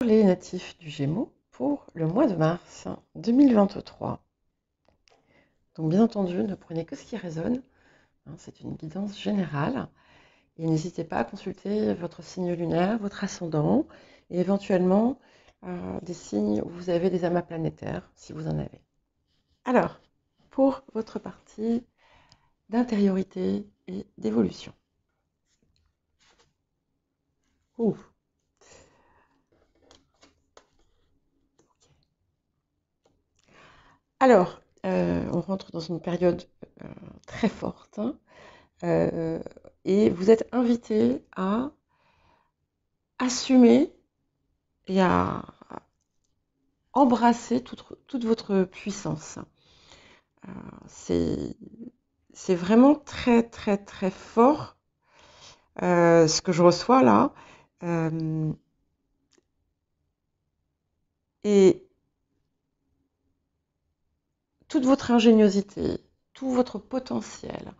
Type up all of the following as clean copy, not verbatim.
les natifs du Gémeaux pour le mois de mars 2023. Donc bien entendu, ne prenez que ce qui résonne, c'est une guidance générale. Et n'hésitez pas à consulter votre signe lunaire, votre ascendant, et éventuellement des signes où vous avez des amas planétaires, si vous en avez. Alors, pour votre partie d'intériorité et d'évolution. Ouh. Alors, on rentre dans une période très forte, et vous êtes invité à assumer et à embrasser toute votre puissance. C'est vraiment très très très fort ce que je reçois là. Et toute votre ingéniosité, tout votre potentiel,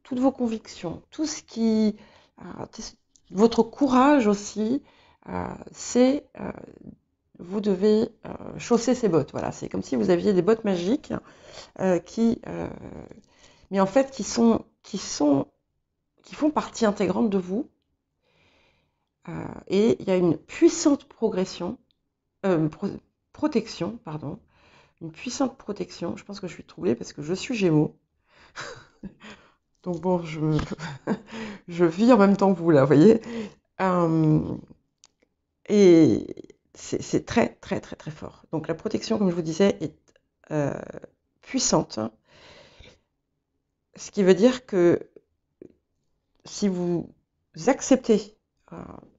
toutes vos convictions, tout ce qui... votre courage aussi, c'est... vous devez chausser ces bottes. Voilà, c'est comme si vous aviez des bottes magiques mais en fait qui font partie intégrante de vous. Et il y a une puissante protection, pardon, une puissante protection. Je pense que je suis troublée parce que je suis Gémeaux. Donc bon, je vis en même temps que vous là, vous voyez. Et c'est très très très très fort. Donc la protection, comme je vous disais, est puissante. Ce qui veut dire que si vous acceptez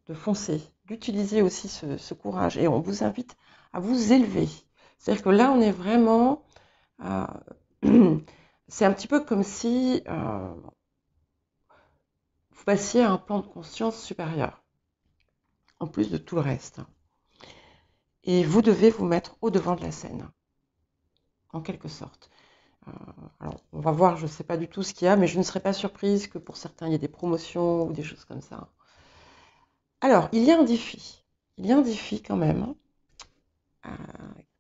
de foncer, d'utiliser aussi ce courage, et on vous invite à vous élever. C'est-à-dire que là, on est vraiment... c'est un petit peu comme si vous passiez à un plan de conscience supérieur, en plus de tout le reste. Et vous devez vous mettre au devant de la scène, en quelque sorte. Alors, on va voir, je ne sais pas du tout ce qu'il y a, mais je ne serais pas surprise que pour certains, il y ait des promotions ou des choses comme ça. Alors, il y a un défi. Il y a un défi quand même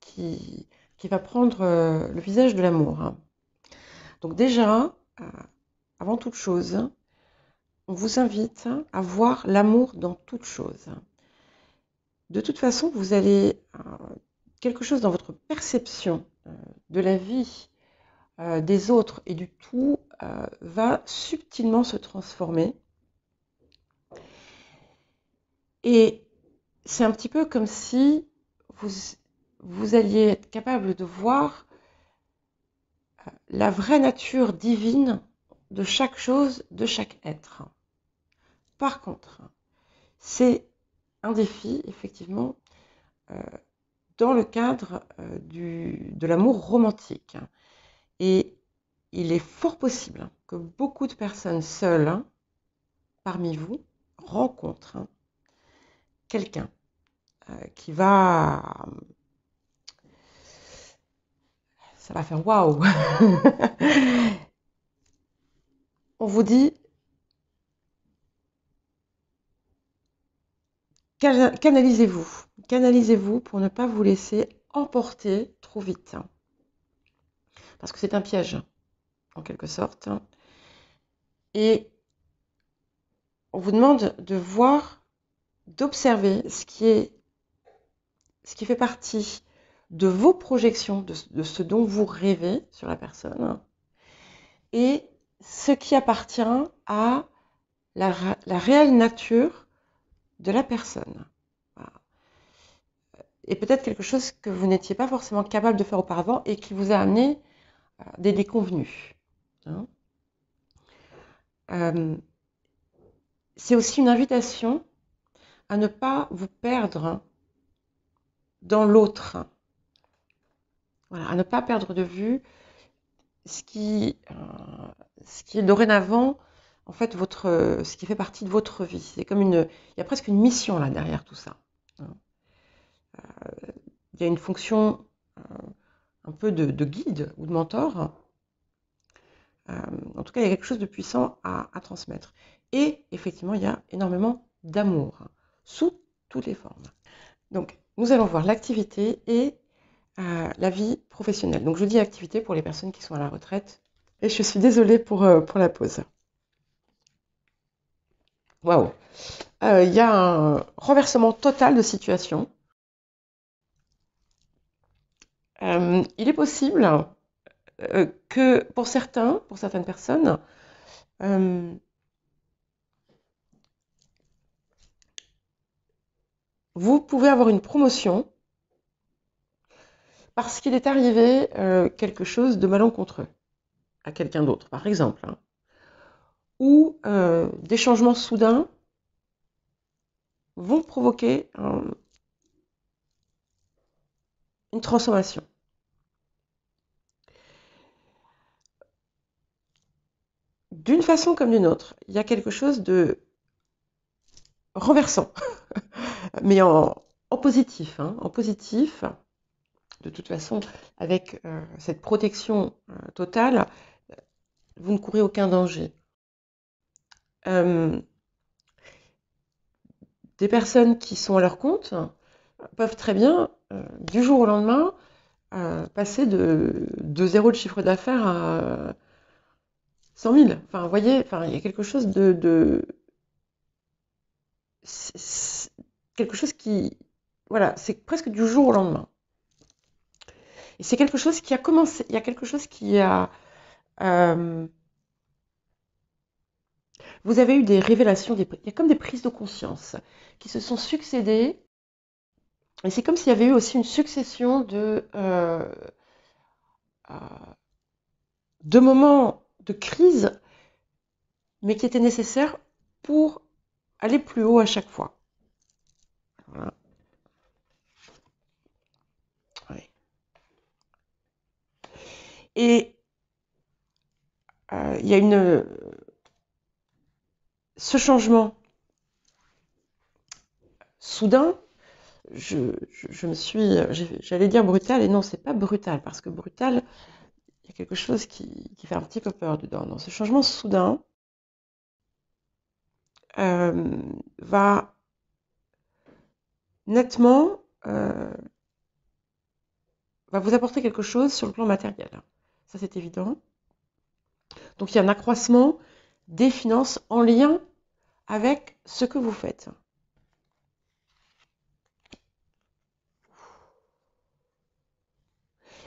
qui va prendre le visage de l'amour. Donc déjà, avant toute chose, on vous invite à voir l'amour dans toute chose. De toute façon, vous allez quelque chose dans votre perception de la vie, des autres et du tout va subtilement se transformer. Et c'est un petit peu comme si vous alliez être capable de voir la vraie nature divine de chaque chose, de chaque être. Par contre, c'est un défi, effectivement, dans le cadre de l'amour romantique. Et il est fort possible que beaucoup de personnes seules, parmi vous, rencontrent quelqu'un qui va... Ça va faire waouh. On vous dit, canalisez-vous. Canalisez-vous pour ne pas vous laisser emporter trop vite. Parce que c'est un piège, en quelque sorte. Et on vous demande de voir, d'observer ce qui fait partie de vos projections, de ce dont vous rêvez sur la personne, et ce qui appartient à la réelle nature de la personne. Voilà. Et peut-être quelque chose que vous n'étiez pas forcément capable de faire auparavant et qui vous a amené des déconvenus. C'est aussi une invitation à ne pas vous perdre dans l'autre. Voilà, à ne pas perdre de vue ce qui est dorénavant, en fait, ce qui fait partie de votre vie. C'est comme il y a presque une mission là derrière tout ça. Il y a une fonction un peu de guide ou de mentor. En tout cas, il y a quelque chose de puissant à transmettre. Et effectivement, il y a énormément d'amour, sous toutes les formes. Donc, nous allons voir l'activité et la vie professionnelle. Donc je dis activité pour les personnes qui sont à la retraite. Et je suis désolée pour la pause. Waouh! Il y a un renversement total de situation. Il est possible que pour certaines personnes, euh, vous pouvez avoir une promotion parce qu'il est arrivé quelque chose de malencontreux à quelqu'un d'autre, par exemple, hein. Ou des changements soudains vont provoquer une transformation. D'une façon comme d'une autre, il y a quelque chose de renversant, mais en positif, hein, en positif. De toute façon, avec cette protection totale, vous ne courez aucun danger. Des personnes qui sont à leur compte peuvent très bien, du jour au lendemain, passer de 0 de chiffre d'affaires à 100 000. Enfin, vous voyez, enfin, il y a quelque chose quelque chose qui... Voilà, c'est presque du jour au lendemain. Et c'est quelque chose qui a commencé, il y a quelque chose qui a... vous avez eu des révélations, il y a comme des prises de conscience qui se sont succédées. Et c'est comme s'il y avait eu aussi une succession de moments de crise, mais qui étaient nécessaires pour aller plus haut à chaque fois. Voilà. Ouais. Et il y a ce changement soudain. Je me suis, j'allais dire brutal, et non, c'est pas brutal, parce que brutal, il y a quelque chose qui fait un petit peu peur dedans. Non, ce changement soudain va nettement va vous apporter quelque chose sur le plan matériel. Ça, c'est évident. Donc, il y a un accroissement des finances en lien avec ce que vous faites.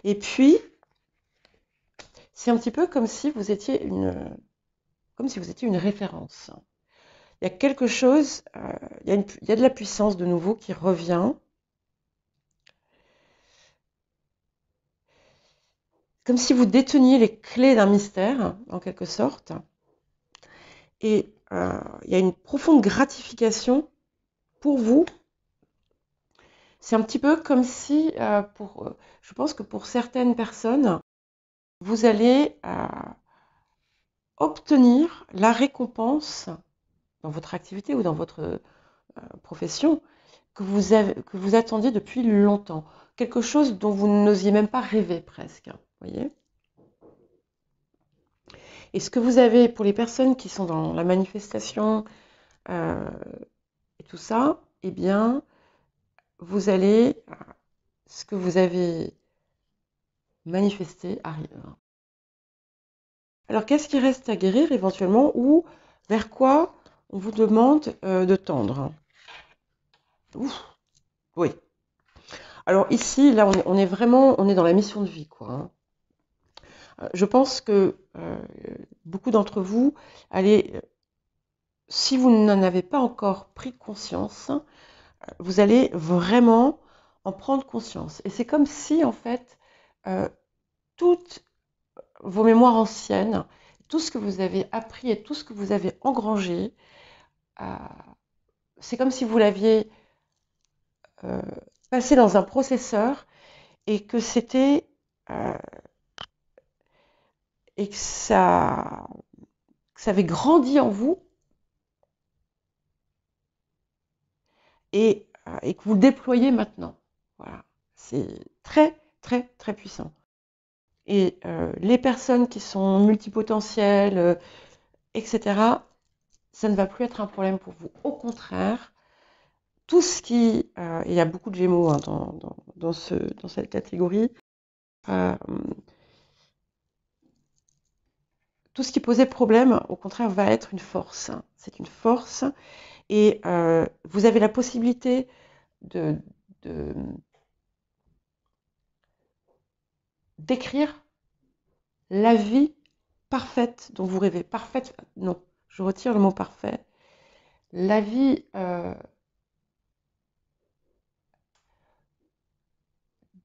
Et puis, c'est un petit peu comme si vous étiez une référence. Il y a quelque chose, il y a de la puissance de nouveau qui revient. Comme si vous déteniez les clés d'un mystère, en quelque sorte. Et il y a une profonde gratification pour vous. C'est un petit peu comme si, je pense que pour certaines personnes, vous allez obtenir la récompense dans votre activité ou dans votre profession que vous attendiez depuis longtemps. Quelque chose dont vous n'osiez même pas rêver presque. Voyez ? Et ce que vous avez pour les personnes qui sont dans la manifestation et tout ça, eh bien, vous allez, ce que vous avez manifesté arrive. Alors, qu'est-ce qui reste à guérir éventuellement ou vers quoi on vous demande de tendre? Ouf, oui. Alors ici, là, on est vraiment, on est dans la mission de vie, quoi, hein. Je pense que beaucoup d'entre vous, allez, si vous n'en avez pas encore pris conscience, vous allez vraiment en prendre conscience. Et c'est comme si, en fait, toutes vos mémoires anciennes, tout ce que vous avez appris et tout ce que vous avez engrangé, c'est comme si vous l'aviez passé dans un processeur et que c'était et que ça avait grandi en vous et que vous le déployez maintenant. Voilà, c'est très très très puissant. Et les personnes qui sont multipotentielles, etc., ça ne va plus être un problème pour vous. Au contraire, tout ce qui... il y a beaucoup de Gémeaux hein, dans cette catégorie. Tout ce qui posait problème, au contraire, va être une force. C'est une force. Et vous avez la possibilité d'écrire la vie parfaite dont vous rêvez. Parfaite, non, je retire le mot parfait. La vie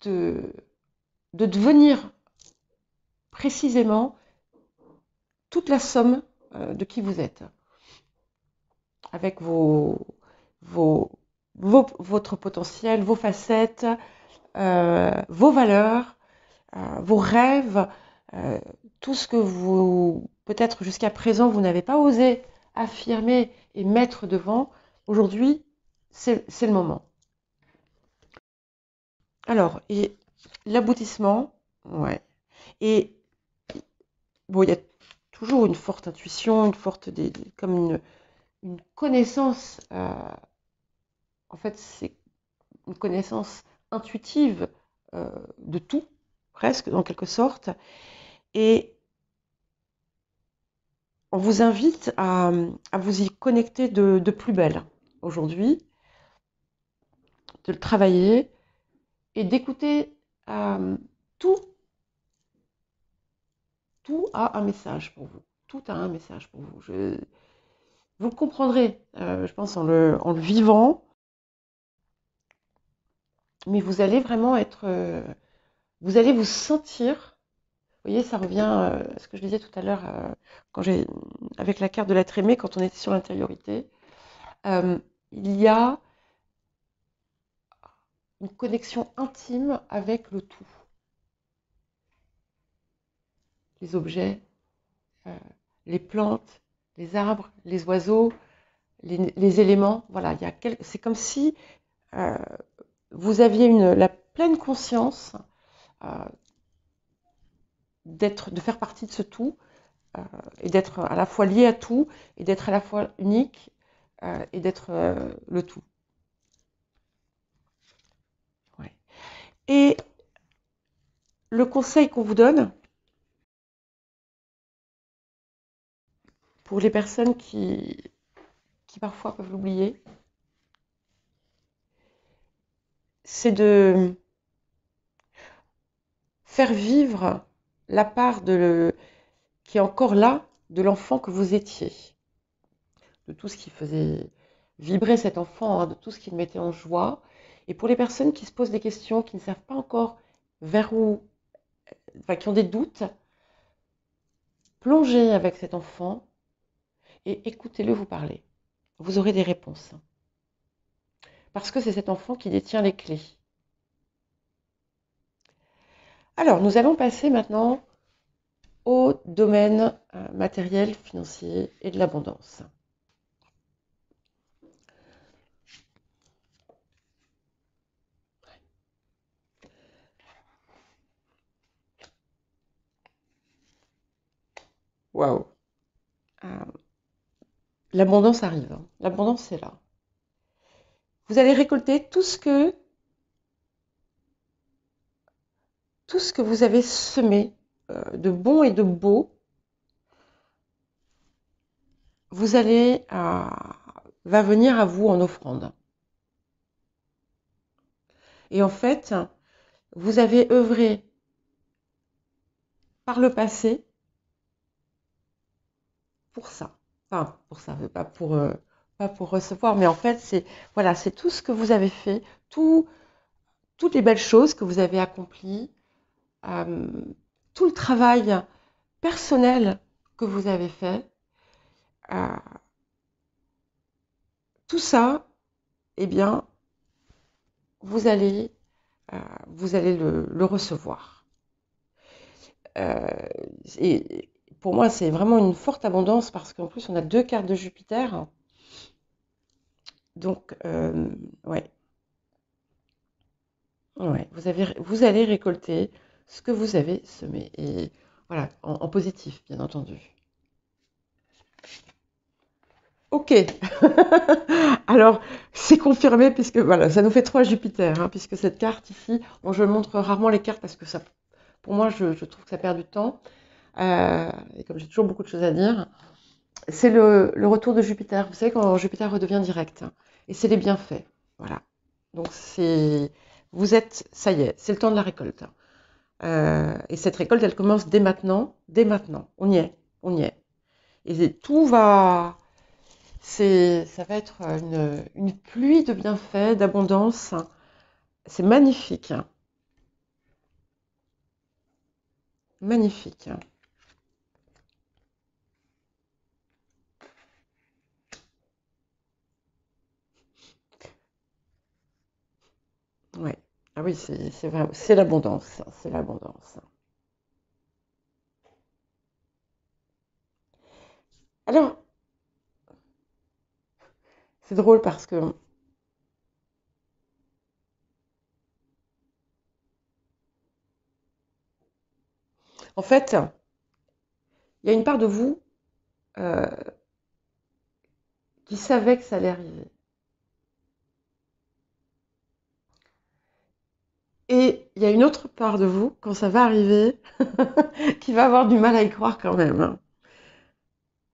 de devenir précisément toute la somme de qui vous êtes. Avec votre potentiel, vos facettes, vos valeurs, vos rêves, tout ce que vous, peut-être jusqu'à présent, vous n'avez pas osé affirmer et mettre devant. Aujourd'hui, c'est le moment. Alors, et l'aboutissement, ouais. Et bon, il y a toujours une forte intuition, comme une connaissance. En fait, c'est une connaissance intuitive de tout, presque, en quelque sorte. Et on vous invite à vous y connecter de plus belle aujourd'hui, de le travailler et d'écouter tout. Tout a un message pour vous. Tout a un message pour vous. Vous le comprendrez, je pense, en le vivant. Mais vous allez vraiment être... vous allez vous sentir... Vous voyez, ça revient à ce que je disais tout à l'heure avec la carte de l'être aimé, quand on était sur l'intériorité. Il y a une connexion intime avec le tout. Les objets, les plantes, les arbres, les oiseaux, les éléments. Voilà, c'est comme si vous aviez la pleine conscience de faire partie de ce tout et d'être à la fois lié à tout et d'être à la fois unique et d'être le tout. Ouais. Et le conseil qu'on vous donne pour les personnes qui parfois peuvent l'oublier, c'est de faire vivre la part qui est encore là de l'enfant que vous étiez, de tout ce qui faisait vibrer cet enfant, hein, de tout ce qui le mettait en joie. Et pour les personnes qui se posent des questions, qui ne savent pas encore vers où, enfin, qui ont des doutes, plongez avec cet enfant et écoutez-le vous parler. Vous aurez des réponses. Parce que c'est cet enfant qui détient les clés. Alors, nous allons passer maintenant au domaine matériel, financier et de l'abondance. Waouh! L'abondance arrive. Hein. L'abondance est là. Vous allez récolter tout ce que vous avez semé de bon et de beau. Va venir à vous en offrande. Et en fait, vous avez œuvré par le passé pour ça. Enfin, pour ça, pas pour recevoir, mais en fait, c'est tout ce que vous avez fait, toutes les belles choses que vous avez accomplies, tout le travail personnel que vous avez fait, tout ça, eh bien, vous allez le recevoir. Et pour moi, c'est vraiment une forte abondance parce qu'en plus, on a 2 cartes de Jupiter. Donc, ouais. Ouais, vous allez récolter ce que vous avez semé. Et voilà, en positif, bien entendu. Ok. Alors, c'est confirmé puisque voilà, ça nous fait 3 Jupiter, hein, puisque cette carte ici, bon, je montre rarement les cartes parce que ça, pour moi, je trouve que ça perd du temps. Et comme j'ai toujours beaucoup de choses à dire, c'est le retour de Jupiter. Vous savez, quand Jupiter redevient direct, hein, et c'est les bienfaits. Voilà. Donc, vous êtes, ça y est, c'est le temps de la récolte, hein. Et cette récolte, elle commence dès maintenant. Dès maintenant. On y est. On y est. Et tout va. Ça va être une pluie de bienfaits, d'abondance. C'est magnifique, hein. Magnifique, hein. Ouais. Ah oui, c'est vraiment, c'est l'abondance, hein, c'est l'abondance. Alors, c'est drôle parce que, en fait, il y a une part de vous euh, qui savait que ça allait arriver. Et il y a une autre part de vous, quand ça va arriver, qui va avoir du mal à y croire quand même, hein.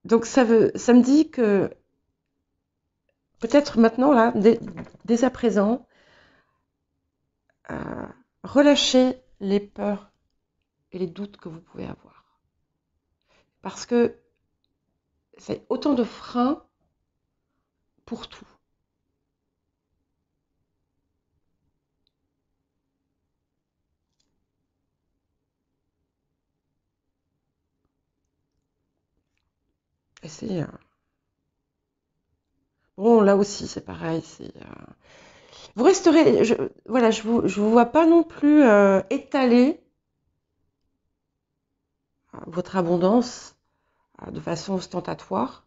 Donc ça me dit que peut-être maintenant, là, dès à présent, relâchez les peurs et les doutes que vous pouvez avoir. Parce que c'est autant de freins pour tout. Et c'est... bon, là aussi, c'est pareil. Vous resterez... voilà, je vous vois pas non plus étaler votre abondance de façon ostentatoire.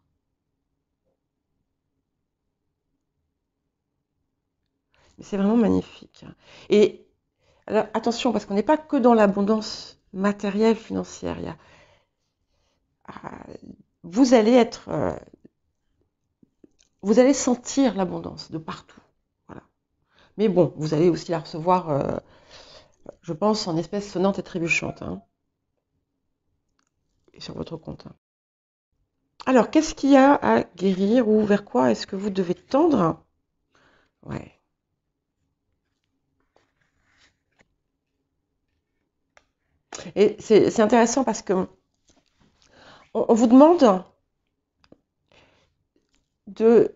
Mais c'est vraiment magnifique. Et alors, attention, parce qu'on n'est pas que dans l'abondance matérielle, financière. Euh, vous allez être... vous allez sentir l'abondance de partout. Voilà. Mais bon, vous allez aussi la recevoir, je pense, en espèces sonnantes et trébuchantes, hein, et sur votre compte, hein. Alors, qu'est-ce qu'il y a à guérir ou vers quoi est-ce que vous devez tendre? Ouais. Et c'est intéressant parce que on vous demande de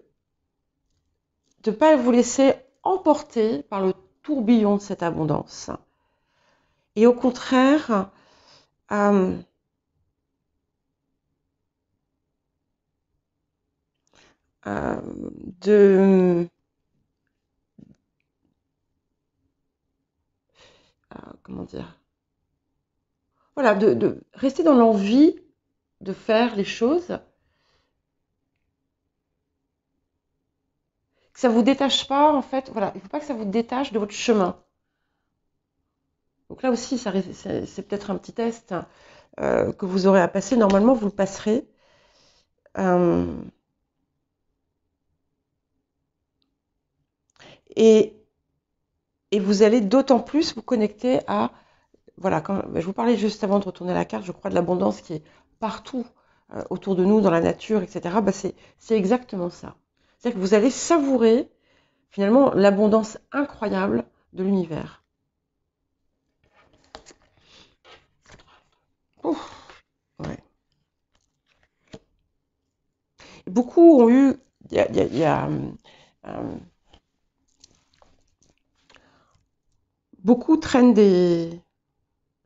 ne pas vous laisser emporter par le tourbillon de cette abondance. Et au contraire, euh, euh, de... comment dire? Voilà, de rester dans l'envie de faire les choses, que ça vous détache pas, en fait. Voilà, il ne faut pas que ça vous détache de votre chemin. Donc là aussi, c'est peut-être un petit test que vous aurez à passer. Normalement, vous le passerez. Euh, et, et vous allez d'autant plus vous connecter à... Voilà, je vous parlais juste avant de retourner la carte, je crois, de l'abondance qui est partout autour de nous, dans la nature, etc. Bah, c'est exactement ça. C'est-à-dire que vous allez savourer finalement l'abondance incroyable de l'univers. Ouf, ouais. Beaucoup ont eu... il y a, euh, beaucoup traînent j'ai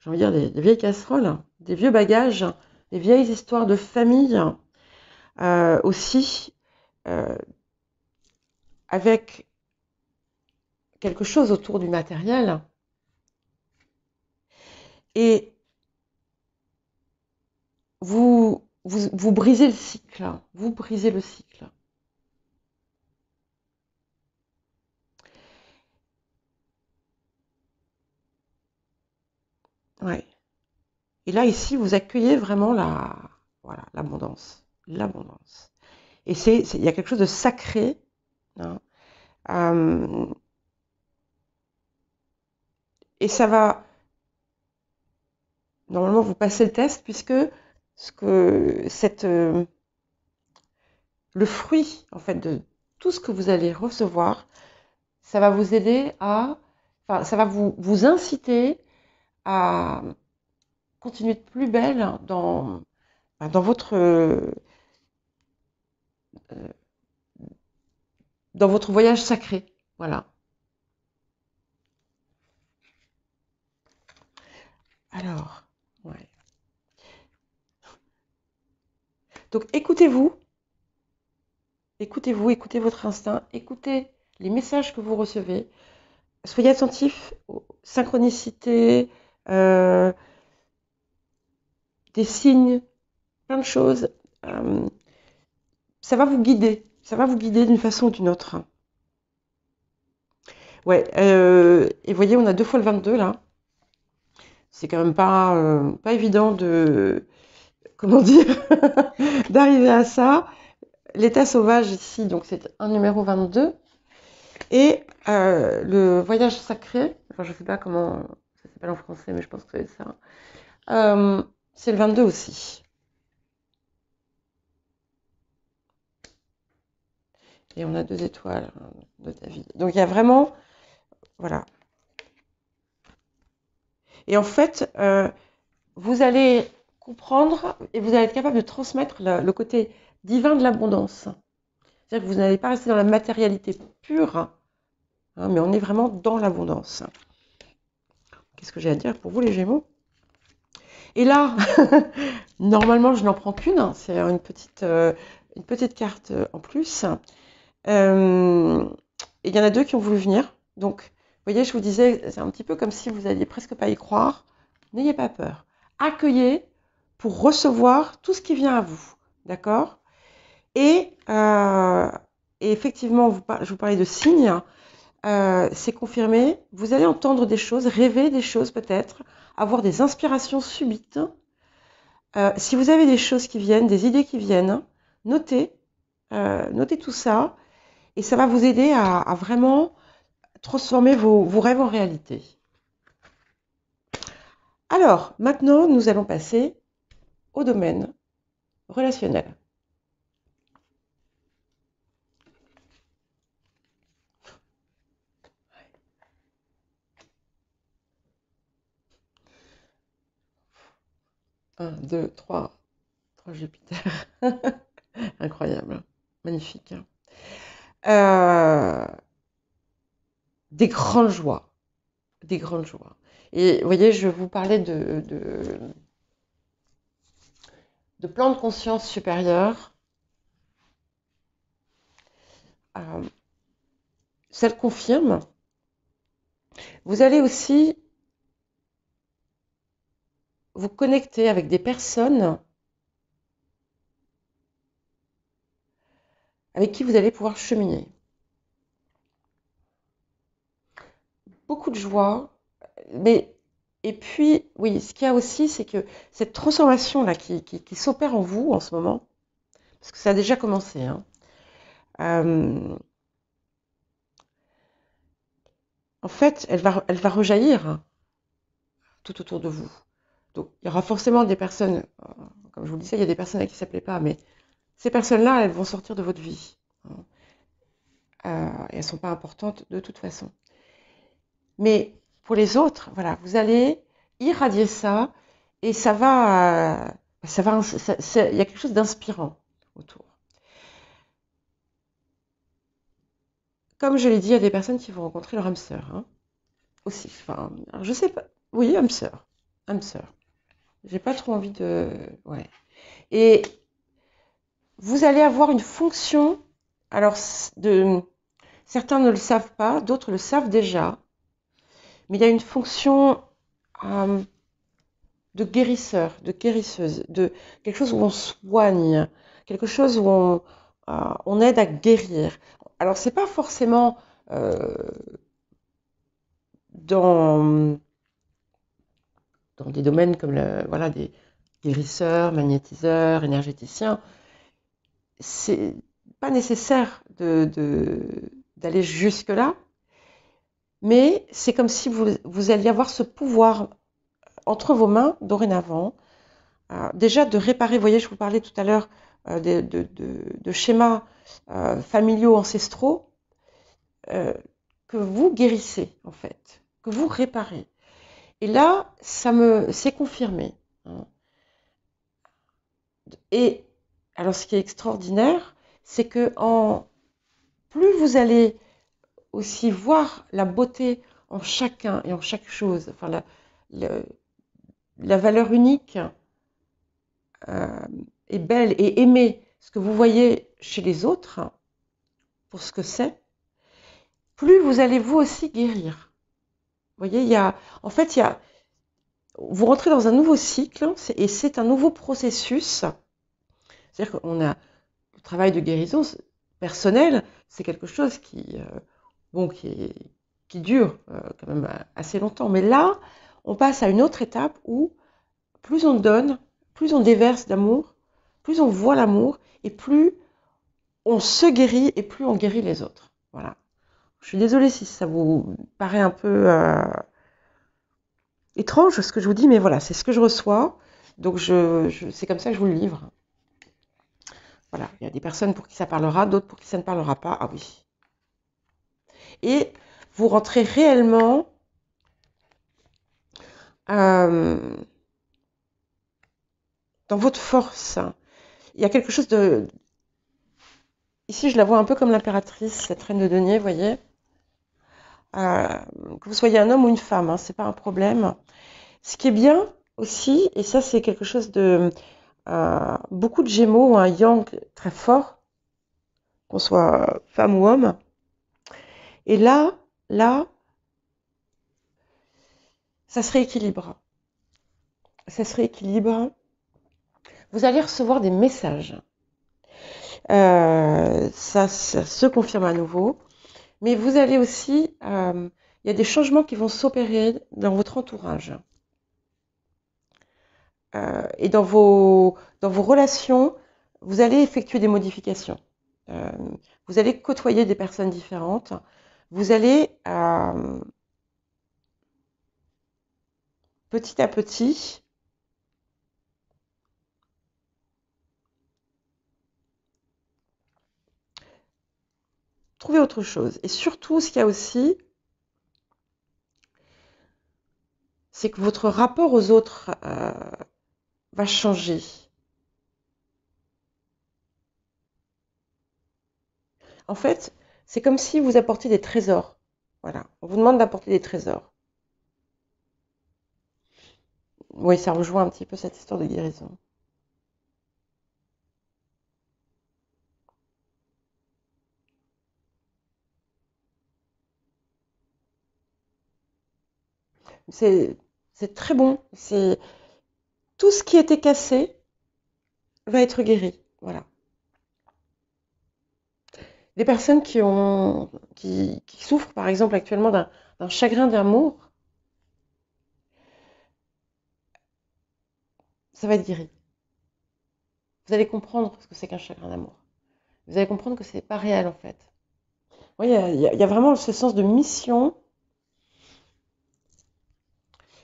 envie de dire, des vieilles casseroles, des vieux bagages, des vieilles histoires de famille aussi, euh, avec quelque chose autour du matériel. Et vous brisez le cycle, hein. Vous brisez le cycle. Ouais. Et là, ici, vous accueillez vraiment voilà, l'abondance. L'abondance. Et il y a quelque chose de sacré, hein. Euh, et ça va, normalement, vous passez le test puisque le fruit, en fait, de tout ce que vous allez recevoir, ça va vous aider enfin, ça va vous inciter à continuer de plus belle dans dans votre voyage sacré. Voilà. Alors, ouais. Donc écoutez-vous, écoutez votre instinct, écoutez les messages que vous recevez, soyez attentifs aux synchronicités, euh, des signes, plein de choses. Euh, ça va vous guider d'une façon ou d'une autre. Ouais, et vous voyez, on a 2 fois le 22 là. C'est quand même pas évident comment dire, d'arriver à ça. L'état sauvage ici, donc c'est un numéro 22. Et le voyage sacré, enfin je sais pas comment ça s'appelle en français, mais je pense que c'est ça. C'est le 22 aussi. Et on a 2 étoiles de David. Donc il y a vraiment, voilà. Et en fait, vous allez comprendre et vous allez être capable de transmettre le côté divin de l'abondance. C'est-à-dire que vous n'allez pas rester dans la matérialité pure, hein, mais on est vraiment dans l'abondance. Qu'est-ce que j'ai à dire pour vous les Gémeaux? Et là, normalement, je n'en prends qu'une. C'est une petite carte en plus. Et il y en a 2 qui ont voulu venir. Donc, vous voyez, je vous disais, c'est un petit peu comme si vous n'alliez presque pas y croire. N'ayez pas peur. Accueillez pour recevoir tout ce qui vient à vous. D'accord? Et, et effectivement, je vous parlais de signes. C'est confirmé. Vous allez entendre des choses, rêver des choses peut-être, avoir des inspirations subites. Si vous avez des choses qui viennent, des idées qui viennent, notez, notez tout ça et ça va vous aider à vraiment transformer vos rêves en réalité. Alors, maintenant, nous allons passer au domaine relationnel. Un, deux, trois Jupiter. Incroyable, magnifique. Euh, des grandes joies, des grandes joies. Et vous voyez, je vous parlais de plan de conscience supérieur. Ça le confirme. Vous allez aussi vous connecter avec des personnes avec qui vous allez pouvoir cheminer. Beaucoup de joie, mais et puis, oui, ce qu'il y a aussi, c'est que cette transformation-là qui s'opère en vous en ce moment, parce que ça a déjà commencé, hein, en fait, elle va rejaillir tout autour de vous. Donc, il y aura forcément des personnes, comme je vous le disais, il y a des personnes à qui ça ne plaît pas, mais ces personnes-là, elles vont sortir de votre vie. Et elles ne sont pas importantes de toute façon. Mais pour les autres, voilà, vous allez irradier ça et il y a quelque chose d'inspirant autour. Comme je l'ai dit, il y a des personnes qui vont rencontrer leur âme sœur, hein, aussi. Enfin, alors je sais pas. Oui, âme sœur. Âme sœur. J'ai pas trop envie de. Ouais. Et vous allez avoir une fonction. Alors, certains ne le savent pas, d'autres le savent déjà. Mais il y a une fonction de guérisseur, de guérisseuse, de quelque chose où on soigne, quelque chose où on aide à guérir. Alors, c'est pas forcément dans des domaines comme des guérisseurs, magnétiseurs, énergéticiens. pas nécessaire d'aller jusque-là, mais c'est comme si vous alliez avoir ce pouvoir entre vos mains, dorénavant, déjà de réparer. Vous voyez, je vous parlais tout à l'heure de schémas familiaux ancestraux que vous guérissez, en fait, que vous réparez. Et là, c'est confirmé. Hein. Et alors, ce qui est extraordinaire, c'est que plus vous allez aussi voir la beauté en chacun et en chaque chose, enfin la valeur unique est belle, et aimer ce que vous voyez chez les autres pour ce que c'est, plus vous allez vous aussi guérir. Vous voyez, en fait, vous rentrez dans un nouveau cycle, et c'est un nouveau processus. C'est-à-dire qu'on a le travail de guérison personnelle, c'est quelque chose qui dure quand même assez longtemps. Mais là, on passe à une autre étape où plus on donne, plus on déverse d'amour, plus on voit l'amour, et plus on se guérit, et plus on guérit les autres. Voilà. Je suis désolée si ça vous paraît un peu étrange ce que je vous dis, mais voilà, c'est ce que je reçois. Donc c'est comme ça que je vous le livre. Voilà, il y a des personnes pour qui ça parlera, d'autres pour qui ça ne parlera pas. Ah oui. Et vous rentrez réellement dans votre force. Il y a quelque chose de... Ici, je la vois un peu comme l'impératrice, cette reine de denier, vous voyez. Que vous soyez un homme ou une femme, hein, c'est pas un problème. Ce qui est bien aussi, et ça c'est quelque chose de... beaucoup de Gémeaux ont un yang très fort, qu'on soit femme ou homme. Et là, ça se rééquilibre. Ça se rééquilibre. Vous allez recevoir des messages. Ça se confirme à nouveau. Mais vous allez aussi... il y a des changements qui vont s'opérer dans votre entourage. Et dans vos relations, vous allez effectuer des modifications. Vous allez côtoyer des personnes différentes. Vous allez petit à petit trouver autre chose. Et surtout, ce qu'il y a aussi, c'est que votre rapport aux autres va changer. En fait, c'est comme si vous apportiez des trésors. Voilà, on vous demande d'apporter des trésors. Oui, ça rejoint un petit peu cette histoire de guérison. C'est très bon. C'est tout ce qui était cassé va être guéri. Voilà. Des personnes qui souffrent, par exemple, actuellement d'un chagrin d'amour, ça va être guéri. Vous allez comprendre ce que c'est qu'un chagrin d'amour. Vous allez comprendre que c'est pas réel, en fait. Oui, il y a vraiment ce sens de mission.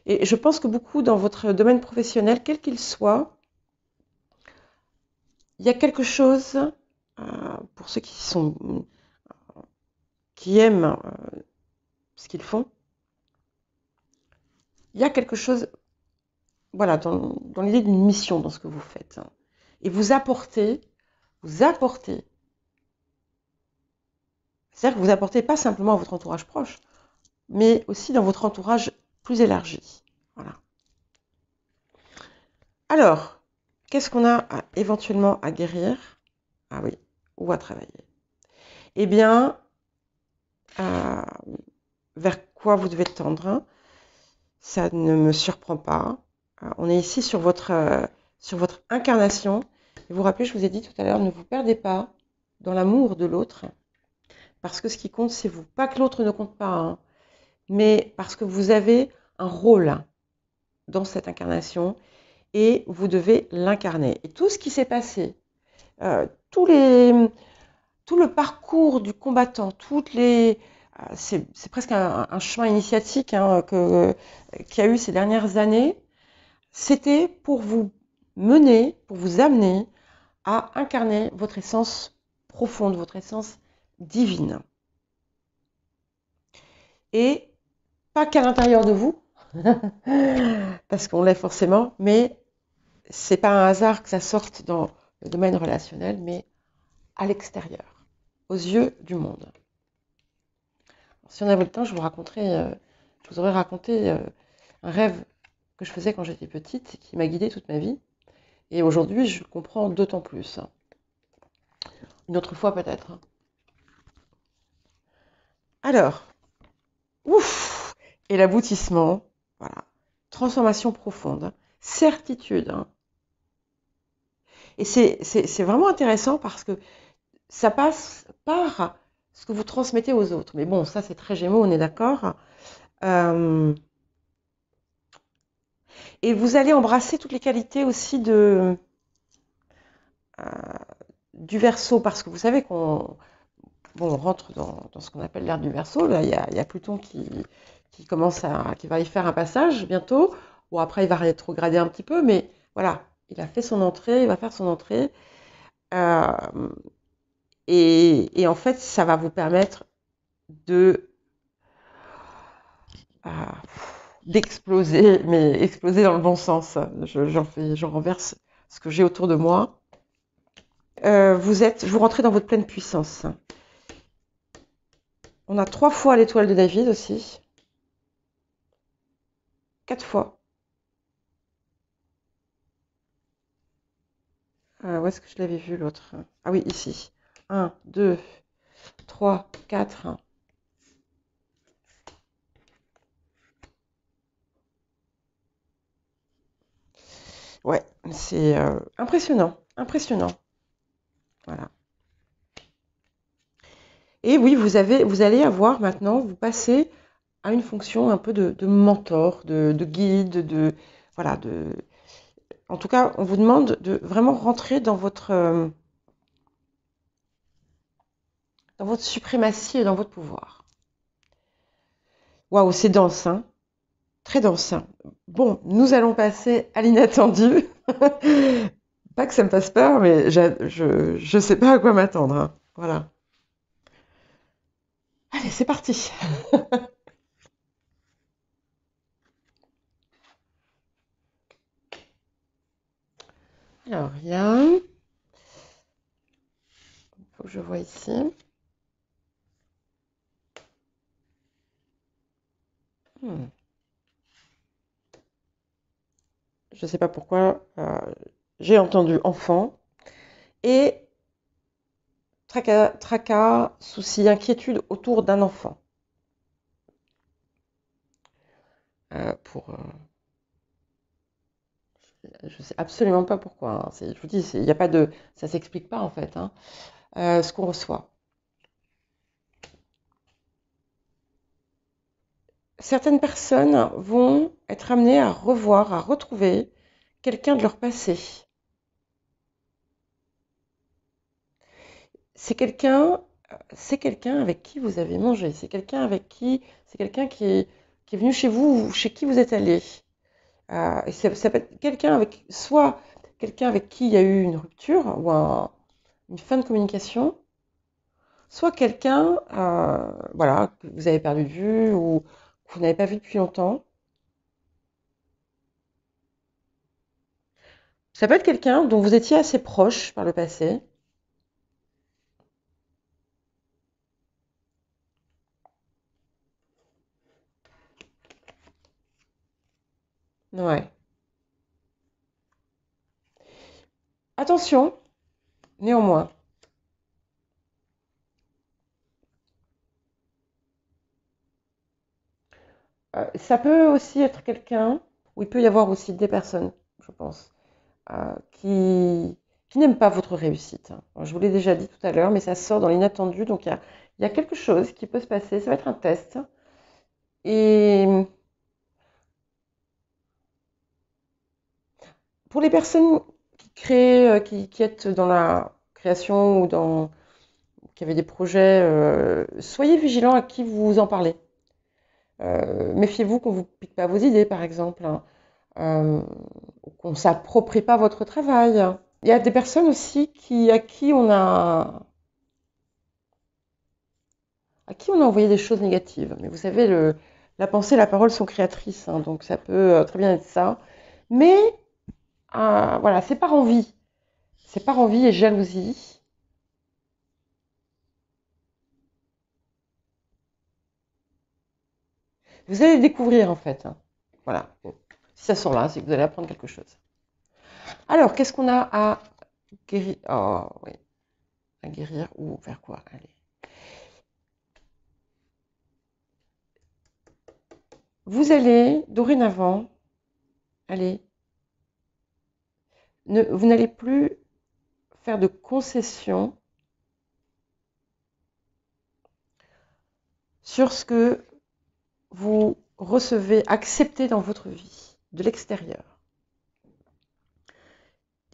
Et je pense que beaucoup dans votre domaine professionnel, quel qu'il soit, il y a quelque chose, pour ceux qui aiment ce qu'ils font, il y a quelque chose, voilà, dans l'idée d'une mission dans ce que vous faites. Et vous apportez, c'est-à-dire que vous apportez pas simplement à votre entourage proche, mais aussi dans votre entourage plus élargi. Voilà. Alors, qu'est-ce qu'on a éventuellement à guérir? Ah oui, ou à travailler. Eh bien, vers quoi vous devez tendre, ça ne me surprend pas. On est ici sur votre incarnation. Et vous vous rappelez, je vous ai dit tout à l'heure, ne vous perdez pas dans l'amour de l'autre, parce que ce qui compte, c'est vous. Pas que l'autre ne compte pas, hein, mais parce que vous avez un rôle dans cette incarnation et vous devez l'incarner. Et tout ce qui s'est passé, tous les tout le parcours du combattant, c'est presque un chemin initiatique hein, qu'il y a eu ces dernières années, c'était pour vous mener, pour vous amener à incarner votre essence profonde, votre essence divine. Et pas qu'à l'intérieur de vous, parce qu'on l'est forcément, mais c'est pas un hasard que ça sorte dans le domaine relationnel, mais à l'extérieur, aux yeux du monde. Si on avait le temps, je vous aurais raconté un rêve que je faisais quand j'étais petite et qui m'a guidée toute ma vie. Et aujourd'hui, je le comprends d'autant plus. Une autre fois peut-être. Alors, ouf, et l'aboutissement, voilà. Transformation profonde, certitude. Hein. Et c'est vraiment intéressant parce que ça passe par ce que vous transmettez aux autres. Mais bon, ça c'est très Gémeaux, on est d'accord. Et vous allez embrasser toutes les qualités aussi du Verseau, parce que vous savez qu'on on rentre dans ce qu'on appelle l'ère du Verseau. Là, il y a Pluton qui va y faire un passage bientôt. Bon, après, il va rétrograder un petit peu, mais voilà, il a fait son entrée, il va faire son entrée. Euh, et en fait, ça va vous permettre de euh, d'exploser, mais exploser dans le bon sens. Je renverse ce que j'ai autour de moi. Vous rentrez dans votre pleine puissance. On a 3 fois l'étoile de David aussi. 4 fois. Où est-ce que je l'avais vu l'autre? Ah oui, ici. 1, 2, 3, 4. Ouais, c'est impressionnant. Impressionnant. Voilà. Et oui, vous allez avoir maintenant, vous passez à une fonction un peu de mentor, de guide, voilà, en tout cas, on vous demande de vraiment rentrer dans votre suprématie et dans votre pouvoir. Waouh, c'est dense, hein? Très dense. Hein. Bon, nous allons passer à l'inattendu. Pas que ça me fasse peur, mais je sais pas à quoi m'attendre. Hein. Voilà. Allez, c'est parti. Alors, il faut que je vois ici. Je ne sais pas pourquoi j'ai entendu enfant et tracas, soucis, inquiétude autour d'un enfant. Je sais absolument pas pourquoi. Hein. Je vous dis, il y a pas de, ça s'explique pas en fait. Hein, ce qu'on reçoit. Certaines personnes vont être amenées à revoir, à retrouver quelqu'un de leur passé. C'est quelqu'un, c'est quelqu'un avec qui vous avez mangé. C'est quelqu'un qui est venu chez vous, ou chez qui vous êtes allé. Et ça peut être soit quelqu'un avec qui il y a eu une rupture ou une fin de communication, soit quelqu'un, voilà, que vous avez perdu de vue ou que vous n'avez pas vu depuis longtemps. Ça peut être quelqu'un dont vous étiez assez proche par le passé. Ouais. Attention, néanmoins, ça peut aussi être quelqu'un, où il peut y avoir aussi des personnes, je pense, qui n'aiment pas votre réussite. Hein. Alors, je vous l'ai déjà dit tout à l'heure, mais ça sort dans l'inattendu, donc il y a quelque chose qui peut se passer, ça va être un test. Et pour les personnes qui créent, qui êtes dans la création ou qui avez des projets, soyez vigilants à qui vous en parlez. Méfiez-vous qu'on ne vous pique pas vos idées, par exemple, hein. Euh, qu'on ne s'approprie pas votre travail. Il y a des personnes aussi à qui on a envoyé des choses négatives. Mais vous savez, la pensée et la parole sont créatrices, hein, donc ça peut très bien être ça. Mais voilà, c'est par envie. C'est par envie et jalousie. Vous allez le découvrir en fait, hein. Voilà. Bon. Si ça sort là, c'est que vous allez apprendre quelque chose. Alors, qu'est-ce qu'on a à guérir? Oh, oui. À guérir ou faire quoi? Allez. Vous allez, dorénavant, allez, vous n'allez plus faire de concessions sur ce que vous recevez, acceptez dans votre vie, de l'extérieur.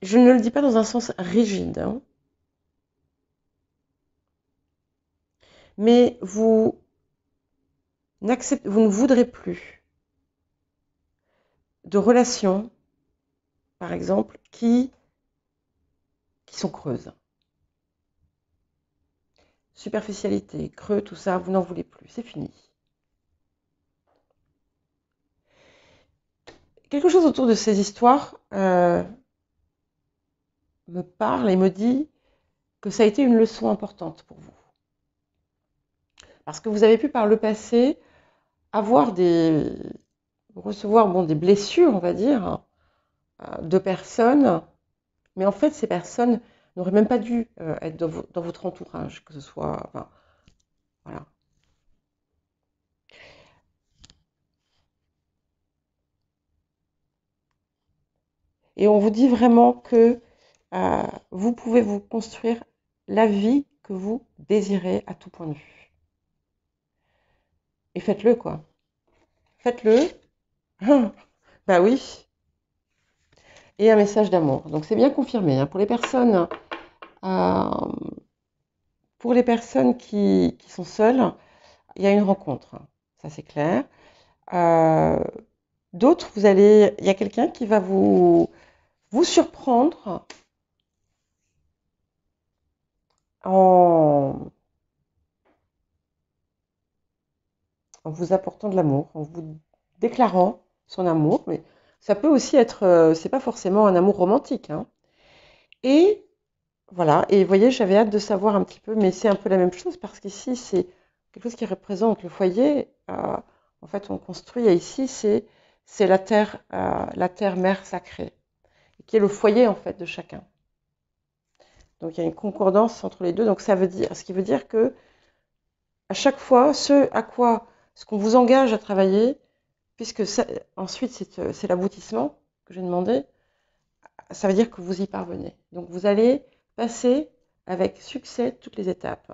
Je ne le dis pas dans un sens rigide, hein, mais vous ne voudrez plus de relations, par exemple, qui sont creuses. Superficialité, creux, tout ça, vous n'en voulez plus, c'est fini. Quelque chose autour de ces histoires me parle et me dit que ça a été une leçon importante pour vous. Parce que vous avez pu par le passé recevoir des blessures, on va dire, de personnes, mais en fait ces personnes n'auraient même pas dû être dans votre entourage, que ce soit, enfin, voilà. Et on vous dit vraiment que vous pouvez vous construire la vie que vous désirez à tout point de vue. Et faites-le, quoi. Faites-le. Bah oui. Et un message d'amour. Donc c'est bien confirmé, hein. Euh, pour les personnes qui sont seules, il y a une rencontre. Ça c'est clair. Euh, D'autres, il y a quelqu'un qui va vous surprendre en, en vous apportant de l'amour, en vous déclarant son amour. Mais ça peut aussi être, c'est pas forcément un amour romantique, hein. Et voilà. Et vous voyez, j'avais hâte de savoir un petit peu, mais c'est un peu la même chose parce qu'ici c'est quelque chose qui représente le foyer. En fait, on construit et ici c'est la terre mère sacrée, qui est le foyer en fait de chacun. Donc il y a une concordance entre les deux. Donc ce qui veut dire que à chaque fois, ce qu'on vous engage à travailler, puisque ensuite c'est l'aboutissement que j'ai demandé, ça veut dire que vous y parvenez. Donc vous allez passer avec succès toutes les étapes.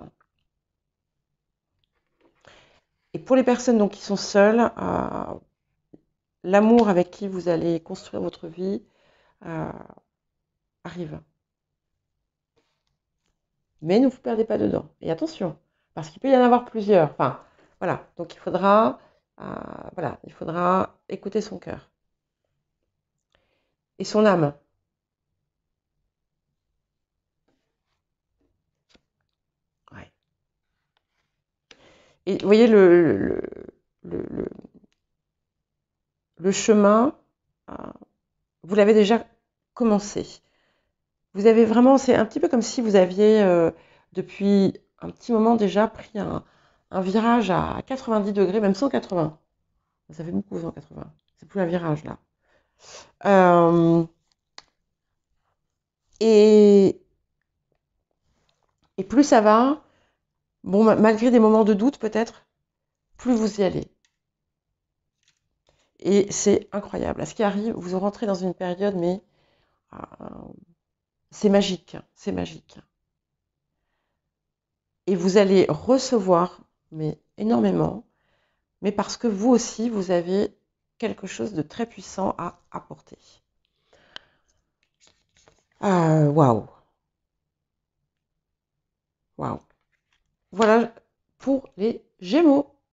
Et pour les personnes donc qui sont seules, l'amour avec qui vous allez construire votre vie euh, arrive. Mais ne vous perdez pas dedans. Et attention, parce qu'il peut y en avoir plusieurs. Enfin, voilà. Donc il faudra écouter son cœur et son âme. Ouais. Et vous voyez le, le- le chemin, euh, vous l'avez déjà commencé. Vous avez vraiment, c'est un petit peu comme si vous aviez depuis un petit moment déjà pris un virage à 90 degrés, même 180. Ça fait beaucoup 180. C'est plus un virage là. Euh, et, et plus ça va, bon, malgré des moments de doute peut-être, plus vous y allez. Et c'est incroyable. À ce qui arrive, vous rentrez dans une période, mais euh, c'est magique, c'est magique. Et vous allez recevoir, mais énormément, mais parce que vous aussi, vous avez quelque chose de très puissant à apporter. Waouh, waouh. Voilà pour les Gémeaux.